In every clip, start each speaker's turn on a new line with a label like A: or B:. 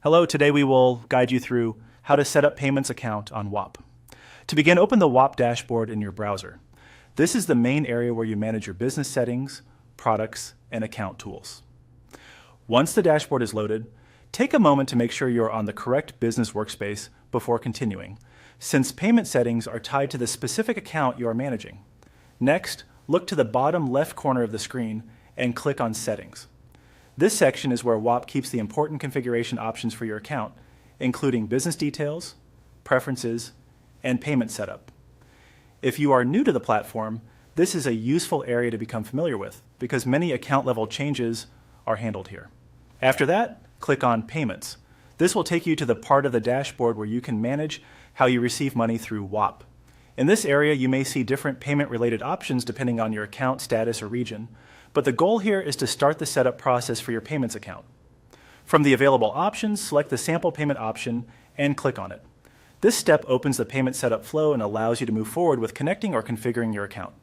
A: Hello, today we will guide you through how to set up payments account on Whop. To begin, open the Whop dashboard in your browser. This is the main area where you manage your business settings, products, and account tools. Once the dashboard is loaded, take a moment to make sure you're on the correct business workspace before continuing, since payment settings are tied to the specific account you are managing. Next, look to the bottom left corner of the screen and click on Settings. This section is where Whop keeps the important configuration options for your account, including business details, preferences, and payment setup. If you are new to the platform, this is a useful area to become familiar with because many account-level changes are handled here. After that, click on Payments. This will take you to the part of the dashboard where you can manage how you receive money through Whop. In this area, you may see different payment-related options depending on your account status or region, but the goal here is to start the setup process for your payments account. From the available options, select the sample payment option and click on it. This step opens the payment setup flow and allows you to move forward with connecting or configuring your account.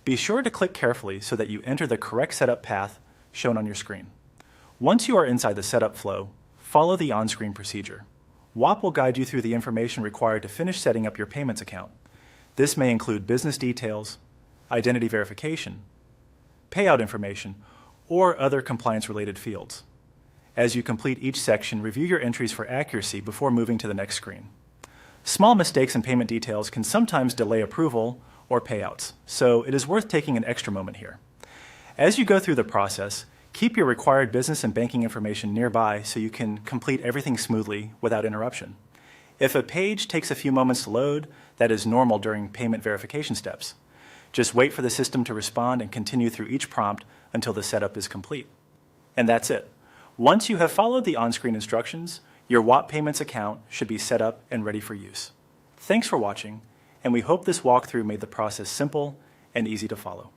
A: Be sure to click carefully so that you enter the correct setup path shown on your screen. Once you are inside the setup flow, follow the on-screen procedure. Whop will guide you through the information required to finish setting up your payments account. This may include business details, identity verification, payout information, or other compliance-related fields. As you complete each section, review your entries for accuracy before moving to the next screen. Small mistakes in payment details can sometimes delay approval or payouts, so it is worth taking an extra moment here. As you go through the process, keep your required business and banking information nearby so you can complete everything smoothly without interruption. If a page takes a few moments to load, that is normal during payment verification steps. Just wait for the system to respond and continue through each prompt until the setup is complete. And that's it. Once you have followed the on-screen instructions, your Whop Payments account should be set up and ready for use. Thanks for watching, and we hope this walkthrough made the process simple and easy to follow.